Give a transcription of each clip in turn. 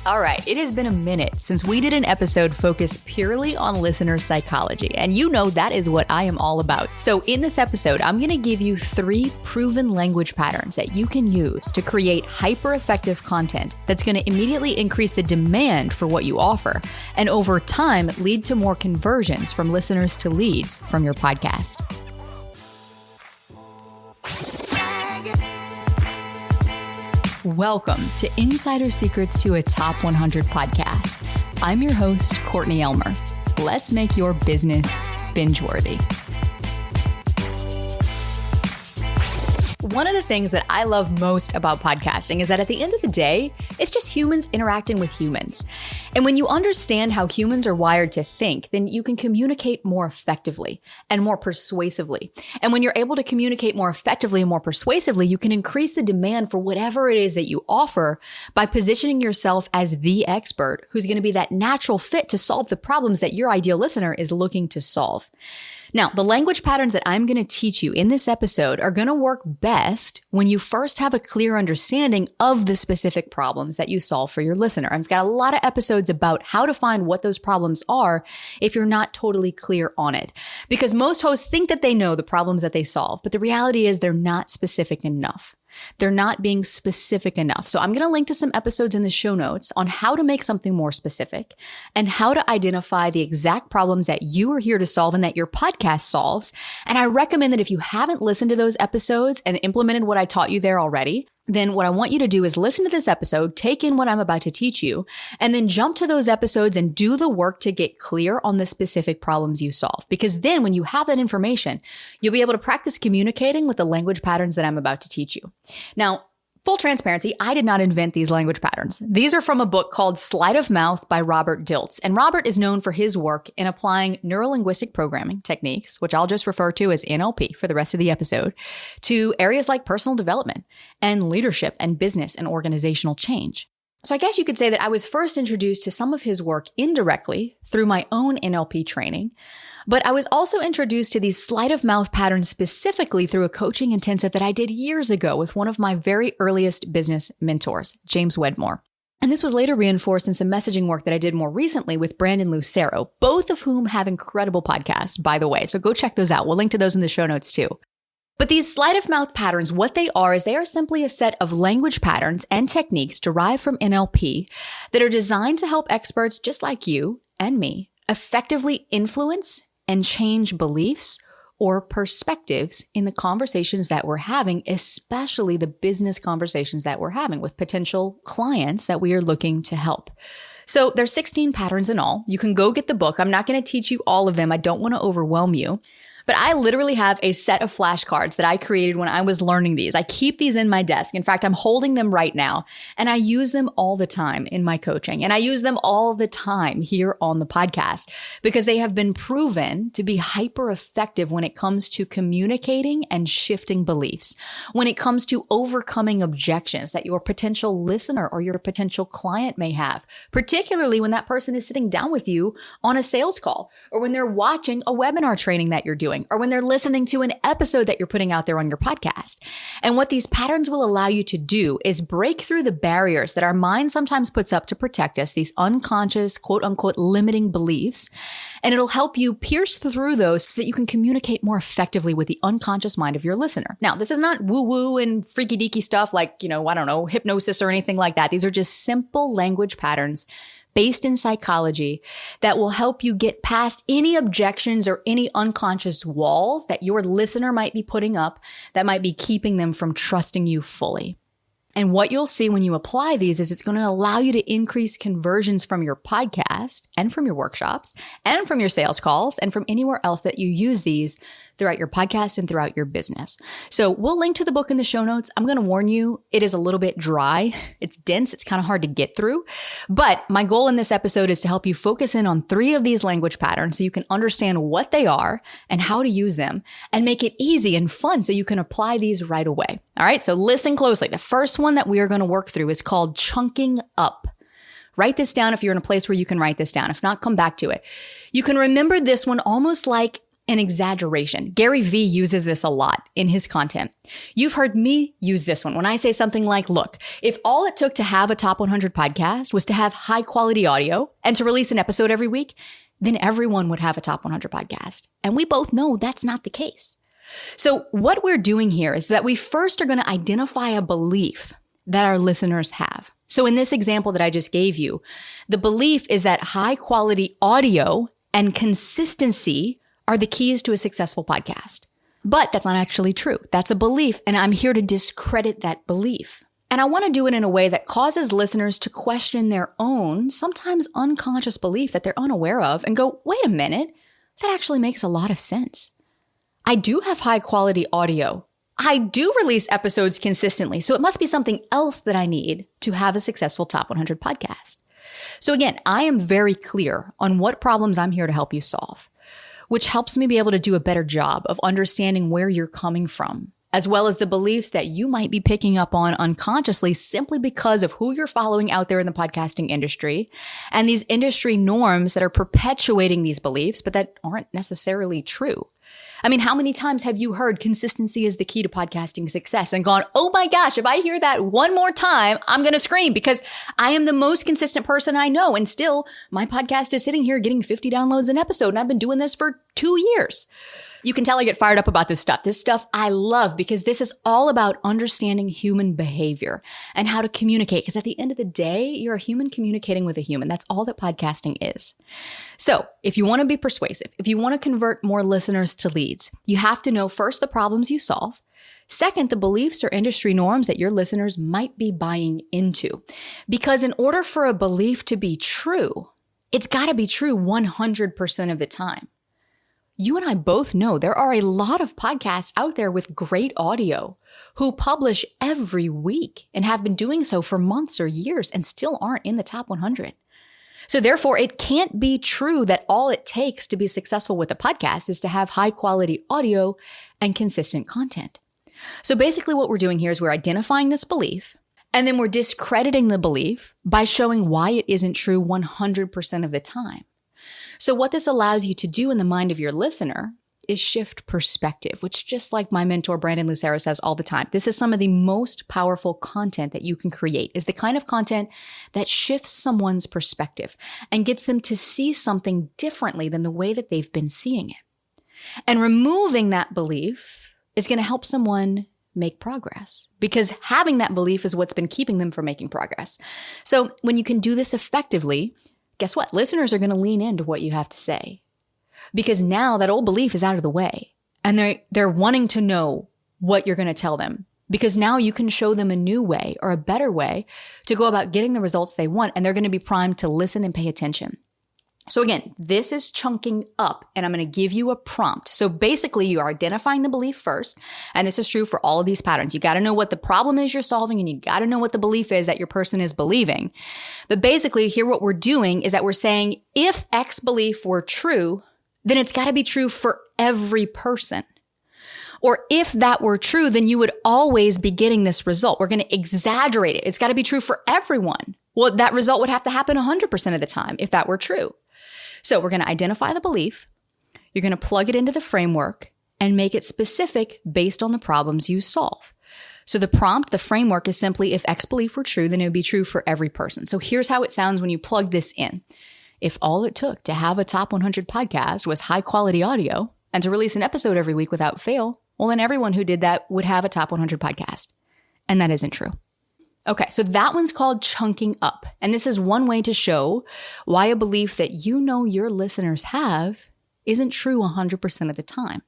All right, it has been a minute since we did an episode focused purely on listener psychology, and you know that is what I am all about. So in this episode, I'm going to give you 3 proven language patterns that you can use to create hyper-effective content that's going to immediately increase the demand for what you offer, and over time lead to more conversions from listeners to leads from your podcast. Welcome to Insider Secrets to a Top 100 podcast. I'm your host, Courtney Elmer. Let's make your business binge-worthy. One of the things that I love most about podcasting is that at the end of the day, it's just humans interacting with humans. And when you understand how humans are wired to think, then you can communicate more effectively and more persuasively. And when you're able to communicate more effectively and more persuasively, you can increase the demand for whatever it is that you offer by positioning yourself as the expert who's going to be that natural fit to solve the problems that your ideal listener is looking to solve. Now, the language patterns that I'm going to teach you in this episode are going to work best when you first have a clear understanding of the specific problems that you solve for your listener. I've got a lot of episodes about how to find what those problems are if you're not totally clear on it. Because most hosts think that they know the problems that they solve, but the reality is they're not specific enough. They're not being specific enough. So I'm going to link to some episodes in the show notes on how to make something more specific and how to identify the exact problems that you are here to solve and that your podcast solves. And I recommend that if you haven't listened to those episodes and implemented what I taught you there already, then what I want you to do is listen to this episode, take in what I'm about to teach you, and then jump to those episodes and do the work to get clear on the specific problems you solve. Because then when you have that information, you'll be able to practice communicating with the language patterns that I'm about to teach you. Now, full transparency, I did not invent these language patterns. These are from a book called Sleight of Mouth by Robert Dilts. And Robert is known for his work in applying neuro-linguistic programming techniques, which I'll just refer to as NLP for the rest of the episode, to areas like personal development and leadership and business and organizational change. So I guess you could say that I was first introduced to some of his work indirectly through my own NLP training, but I was also introduced to these sleight of mouth patterns specifically through a coaching intensive that I did years ago with one of my very earliest business mentors, James Wedmore. And this was later reinforced in some messaging work that I did more recently with Brandon Lucero, both of whom have incredible podcasts, by the way. So go check those out. We'll link to those in the show notes too. But these sleight of mouth patterns, what they are is they are simply a set of language patterns and techniques derived from NLP that are designed to help experts just like you and me effectively influence and change beliefs or perspectives in the conversations that we're having, especially the business conversations that we're having with potential clients that we are looking to help. So there's 16 patterns in all. You can go get the book. I'm not going to teach you all of them. I don't want to overwhelm you. But I literally have a set of flashcards that I created when I was learning these. I keep these in my desk. In fact, I'm holding them right now, and I use them all the time in my coaching. And I use them all the time here on the podcast because they have been proven to be hyper effective when it comes to communicating and shifting beliefs, when it comes to overcoming objections that your potential listener or your potential client may have, particularly when that person is sitting down with you on a sales call or when they're watching a webinar training that you're doing, or when they're listening to an episode that you're putting out there on your podcast. And what these patterns will allow you to do is break through the barriers that our mind sometimes puts up to protect us, these unconscious, quote unquote, limiting beliefs. And it'll help you pierce through those so that you can communicate more effectively with the unconscious mind of your listener. Now, this is not woo-woo and freaky-deaky stuff like, hypnosis or anything like that. These are just simple language patterns based in psychology that will help you get past any objections or any unconscious walls that your listener might be putting up that might be keeping them from trusting you fully. And what you'll see when you apply these is it's going to allow you to increase conversions from your podcast and from your workshops and from your sales calls and from anywhere else that you use these throughout your podcast and throughout your business. So we'll link to the book in the show notes. I'm going to warn you, it is a little bit dry. It's dense. It's kind of hard to get through. But my goal in this episode is to help you focus in on 3 of these language patterns so you can understand what they are and how to use them and make it easy and fun so you can apply these right away. All right, so listen closely. The first one that we are going to work through is called chunking up. Write this down if you're in a place where you can write this down. If not, come back to it. You can remember this one almost like an exaggeration. Gary Vee uses this a lot in his content. You've heard me use this one when I say something like, look, if all it took to have a top 100 podcast was to have high quality audio and to release an episode every week, then everyone would have a top 100 podcast. And we both know that's not the case. So what we're doing here is that we first are going to identify a belief that our listeners have. So in this example that I just gave you, the belief is that high quality audio and consistency are the keys to a successful podcast. But that's not actually true. That's a belief, and I'm here to discredit that belief. And I want to do it in a way that causes listeners to question their own, sometimes unconscious belief that they're unaware of and go, wait a minute, that actually makes a lot of sense. I do have high quality audio. I do release episodes consistently, so it must be something else that I need to have a successful top 100 podcast. So again, I am very clear on what problems I'm here to help you solve, which helps me be able to do a better job of understanding where you're coming from, as well as the beliefs that you might be picking up on unconsciously simply because of who you're following out there in the podcasting industry and these industry norms that are perpetuating these beliefs, but that aren't necessarily true. I mean, how many times have you heard consistency is the key to podcasting success and gone, oh my gosh, if I hear that one more time, I'm going to scream because I am the most consistent person I know. And still, my podcast is sitting here getting 50 downloads an episode. And I've been doing this for 2 years. You can tell I get fired up about this stuff. This stuff I love because this is all about understanding human behavior and how to communicate. Because at the end of the day, you're a human communicating with a human. That's all that podcasting is. So if you want to be persuasive, if you want to convert more listeners to leads, you have to know first the problems you solve. Second, the beliefs or industry norms that your listeners might be buying into. Because in order for a belief to be true, it's got to be true 100% of the time. You and I both know there are a lot of podcasts out there with great audio who publish every week and have been doing so for months or years and still aren't in the top 100. So therefore, it can't be true that all it takes to be successful with a podcast is to have high quality audio and consistent content. So basically what we're doing here is we're identifying this belief and then we're discrediting the belief by showing why it isn't true 100% of the time. So what this allows you to do in the mind of your listener is shift perspective, which just like my mentor, Brandon Lucero, says all the time, this is some of the most powerful content that you can create, is the kind of content that shifts someone's perspective and gets them to see something differently than the way that they've been seeing it. And removing that belief is going to help someone make progress because having that belief is what's been keeping them from making progress. So when you can do this effectively, guess what? Listeners are going to lean into what you have to say because now that old belief is out of the way and they're wanting to know what you're going to tell them because now you can show them a new way or a better way to go about getting the results they want, and they're going to be primed to listen and pay attention. So again, this is chunking up, and I'm going to give you a prompt. So basically, you are identifying the belief first, and this is true for all of these patterns. You got to know what the problem is you're solving, and you got to know what the belief is that your person is believing. But basically, here what we're doing is that we're saying, if X belief were true, then it's got to be true for every person. Or if that were true, then you would always be getting this result. We're going to exaggerate it. It's got to be true for everyone. Well, that result would have to happen 100% of the time if that were true. So we're going to identify the belief, you're going to plug it into the framework and make it specific based on the problems you solve. So the prompt, the framework is simply, if X belief were true, then it would be true for every person. So here's how it sounds when you plug this in. If all it took to have a top 100 podcast was high quality audio and to release an episode every week without fail, well, then everyone who did that would have a top 100 podcast. And that isn't true. Okay, so that one's called chunking up. And this is one way to show why a belief that you know your listeners have isn't true 100% of the time.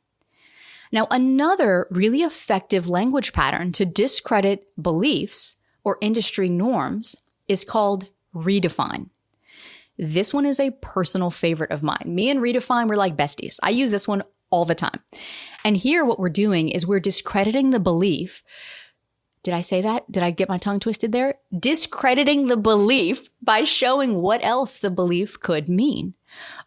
Now, another really effective language pattern to discredit beliefs or industry norms is called redefine. This one is a personal favorite of mine. Me and redefine, we're like besties. I use this one all the time. And here what we're doing is we're discrediting the belief. Did I say that? Did I get my tongue twisted there? Discrediting the belief by showing what else the belief could mean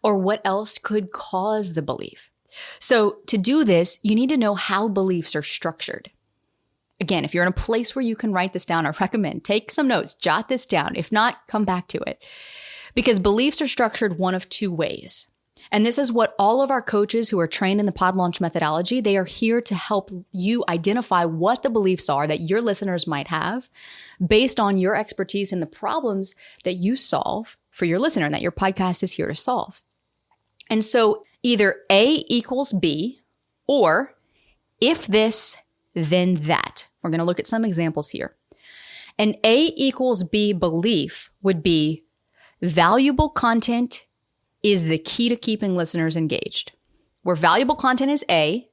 or what else could cause the belief. So to do this, you need to know how beliefs are structured. Again, if you're in a place where you can write this down, I recommend take some notes, jot this down. If not, come back to it. Because beliefs are structured one of two ways. And this is what all of our coaches who are trained in the pod launch methodology, they are here to help you identify what the beliefs are that your listeners might have based on your expertise and the problems that you solve for your listener and that your podcast is here to solve. And so either A equals B, or if this, then that. We're going to look at some examples here. An A equals B belief would be valuable content is the key to keeping listeners engaged. Where valuable content is A,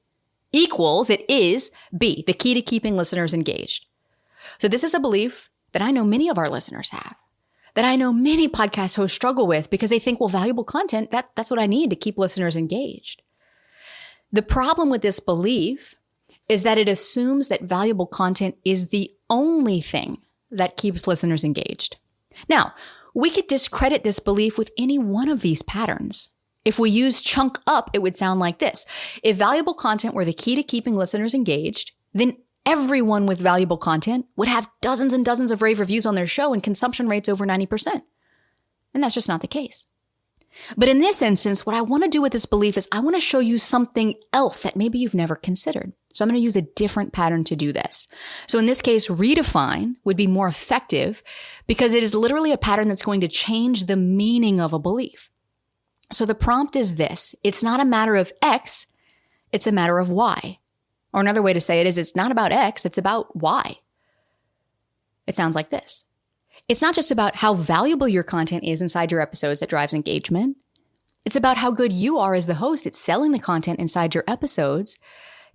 equals, it is B, the key to keeping listeners engaged. So this is a belief that I know many of our listeners have, that I know many podcast hosts struggle with because they think, well, valuable content, that's what I need to keep listeners engaged. The problem with this belief is that it assumes that valuable content is the only thing that keeps listeners engaged. Now, we could discredit this belief with any one of these patterns. If we use chunk up, it would sound like this. If valuable content were the key to keeping listeners engaged, then everyone with valuable content would have dozens and dozens of rave reviews on their show and consumption rates over 90%. And that's just not the case. But in this instance, what I want to do with this belief is I want to show you something else that maybe you've never considered. So I'm going to use a different pattern to do this. So in this case, redefine would be more effective because it is literally a pattern that's going to change the meaning of a belief. So the prompt is this. It's not a matter of X, it's a matter of Y. Or another way to say it is it's not about X, it's about Y. It sounds like this. It's not just about how valuable your content is inside your episodes that drives engagement. It's about how good you are as the host at selling the content inside your episodes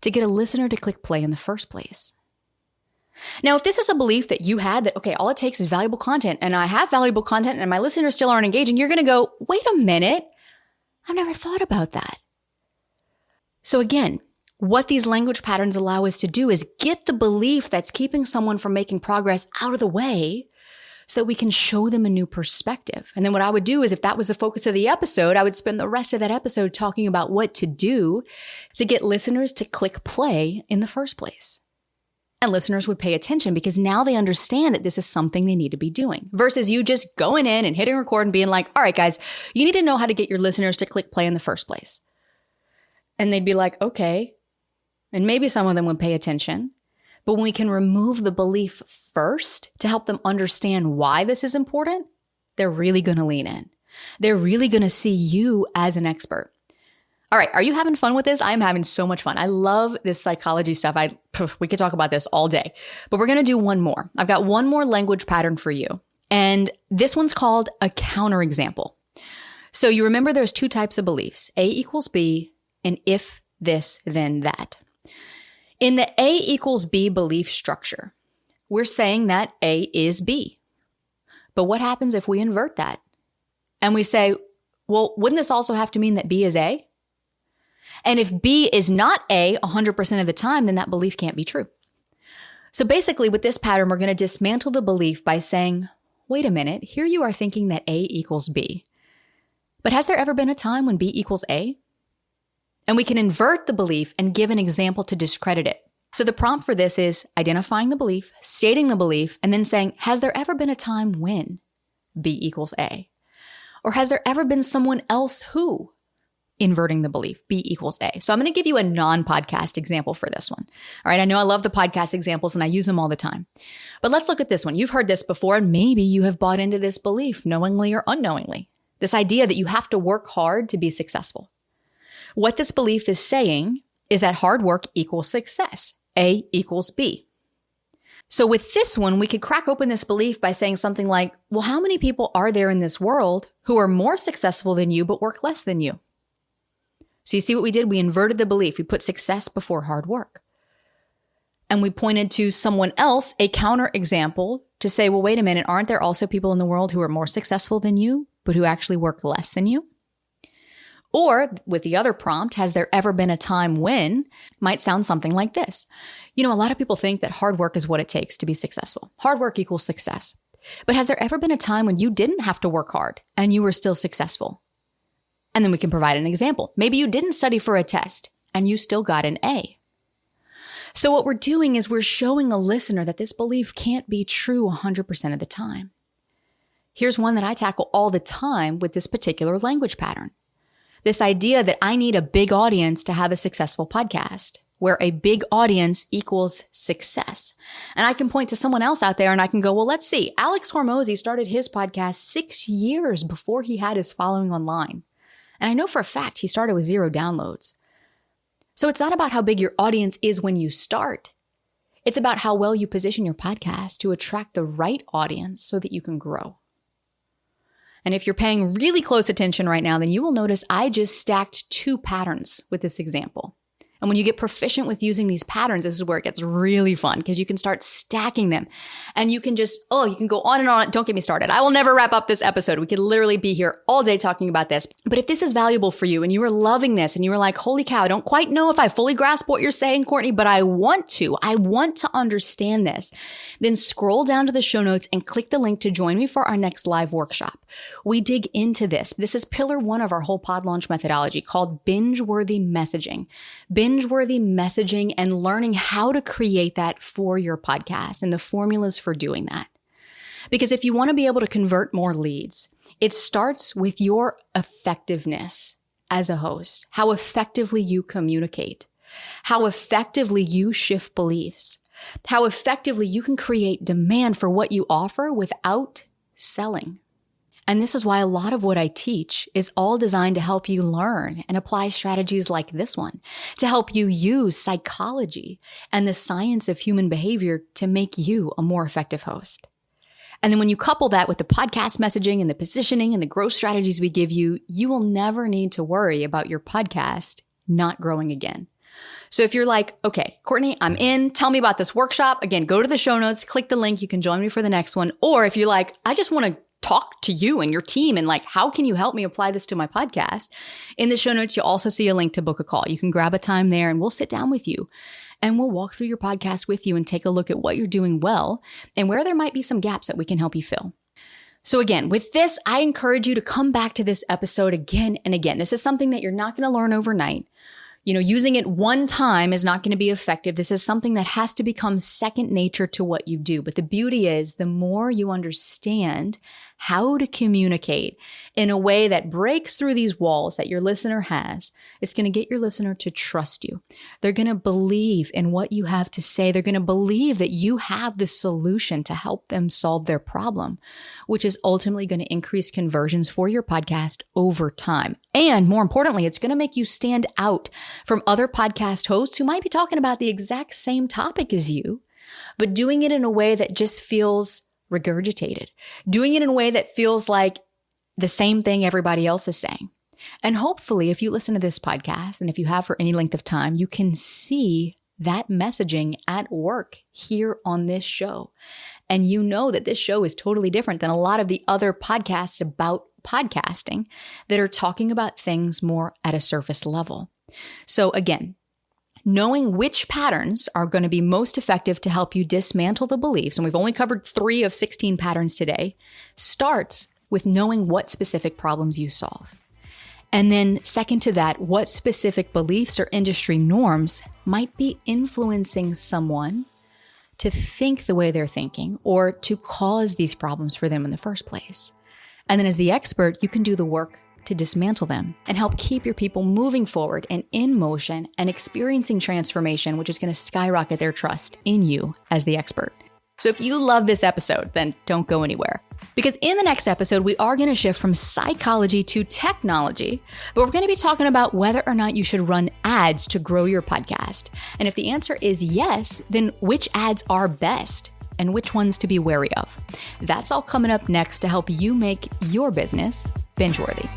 to get a listener to click play in the first place. Now, if this is a belief that you had that, okay, all it takes is valuable content and I have valuable content and my listeners still aren't engaging, you're going to go, wait a minute, I've never thought about that. So again, what these language patterns allow us to do is get the belief that's keeping someone from making progress out of the way so that we can show them a new perspective. And then what I would do is if that was the focus of the episode, I would spend the rest of that episode talking about what to do to get listeners to click play in the first place. And listeners would pay attention because now they understand that this is something they need to be doing versus you just going in and hitting record and being like, all right, guys, you need to know how to get your listeners to click play in the first place. And they'd be like, okay. And maybe some of them would pay attention. But when we can remove the belief first to help them understand why this is important, they're really going to lean in. They're really going to see you as an expert. All right, are you having fun with this? I'm having so much fun. I love this psychology stuff. We could talk about this all day, but we're going to do one more. I've got one more language pattern for you. And this one's called a counterexample. So you remember there's two types of beliefs, A equals B, and if this, then that. In the A equals B belief structure, we're saying that A is B. But what happens if we invert that? And we say, well, wouldn't this also have to mean that B is A? And if B is not A 100% of the time, then that belief can't be true. So basically with this pattern, we're going to dismantle the belief by saying, wait a minute, here you are thinking that A equals B. But has there ever been a time when B equals A? And we can invert the belief and give an example to discredit it. So the prompt for this is identifying the belief, stating the belief, and then saying, has there ever been a time when B equals A? Or has there ever been someone else who? Inverting the belief, B equals A. So I'm going to give you a non-podcast example for this one. All right, I know I love the podcast examples and I use them all the time. But let's look at this one. You've heard this before, and maybe you have bought into this belief knowingly or unknowingly. This idea that you have to work hard to be successful. What this belief is saying is that hard work equals success. A equals B. So with this one, we could crack open this belief by saying something like, well, how many people are there in this world who are more successful than you but work less than you? So you see what we did? We inverted the belief. We put success before hard work. And we pointed to someone else, a counter example, to say, well, wait a minute, aren't there also people in the world who are more successful than you but who actually work less than you? Or with the other prompt, has there ever been a time when, might sound something like this. You know, a lot of people think that hard work is what it takes to be successful. Hard work equals success. But has there ever been a time when you didn't have to work hard and you were still successful? And then we can provide an example. Maybe you didn't study for a test and you still got an A. So what we're doing is we're showing a listener that this belief can't be true 100% of the time. Here's one that I tackle all the time with this particular language pattern. This idea that I need a big audience to have a successful podcast, where a big audience equals success. And I can point to someone else out there and I can go, well, let's see. Alex Hormozy started his podcast 6 years before he had his following online. And I know for a fact he started with 0 downloads. So it's not about how big your audience is when you start. It's about how well you position your podcast to attract the right audience so that you can grow. And if you're paying really close attention right now, then you will notice I just stacked 2 patterns with this example. And when you get proficient with using these patterns, this is where it gets really fun because you can start stacking them and you can just, you can go on and on. Don't get me started. I will never wrap up this episode. We could literally be here all day talking about this. But if this is valuable for you and you are loving this and you are like, holy cow, I don't quite know if I fully grasp what you're saying, Courtney, but I want to understand this, then scroll down to the show notes and click the link to join me for our next live workshop. We dig into this. This is pillar 1 of our whole pod launch methodology called binge-worthy messaging. Binge-worthy messaging and learning how to create that for your podcast and the formulas for doing that. Because if you want to be able to convert more leads, it starts with your effectiveness as a host, how effectively you communicate, how effectively you shift beliefs, how effectively you can create demand for what you offer without selling. And this is why a lot of what I teach is all designed to help you learn and apply strategies like this one, to help you use psychology and the science of human behavior to make you a more effective host. And then when you couple that with the podcast messaging and the positioning and the growth strategies we give you, you will never need to worry about your podcast not growing again. So if you're like, okay, Courtney, I'm in, tell me about this workshop. Again, go to the show notes, click the link. You can join me for the next one. Or if you're like, I just want to talk to you and your team and like, how can you help me apply this to my podcast? In the show notes, you'll also see a link to book a call. You can grab a time there and we'll sit down with you and we'll walk through your podcast with you and take a look at what you're doing well and where there might be some gaps that we can help you fill. So again, with this, I encourage you to come back to this episode again and again. This is something that you're not going to learn overnight. Using it one time is not going to be effective. This is something that has to become second nature to what you do. But the beauty is the more you understand how to communicate in a way that breaks through these walls that your listener has, it's going to get your listener to trust you. They're going to believe in what you have to say. They're going to believe that you have the solution to help them solve their problem, which is ultimately going to increase conversions for your podcast over time. And more importantly, it's going to make you stand out from other podcast hosts who might be talking about the exact same topic as you, but doing it in a way that just feels regurgitated, doing it in a way that feels like the same thing everybody else is saying. And hopefully, if you listen to this podcast, and if you have for any length of time, you can see that messaging at work here on this show. And you know that this show is totally different than a lot of the other podcasts about podcasting that are talking about things more at a surface level. So again, knowing which patterns are going to be most effective to help you dismantle the beliefs, and we've only covered 3 of 16 patterns today, starts with knowing what specific problems you solve. And then second to that, what specific beliefs or industry norms might be influencing someone to think the way they're thinking or to cause these problems for them in the first place. And then as the expert, you can do the work to dismantle them and help keep your people moving forward and in motion and experiencing transformation, which is going to skyrocket their trust in you as the expert. So if you love this episode, then don't go anywhere. Because in the next episode, we are going to shift from psychology to technology, but we're going to be talking about whether or not you should run ads to grow your podcast. And if the answer is yes, then which ads are best and which ones to be wary of? That's all coming up next to help you make your business binge-worthy.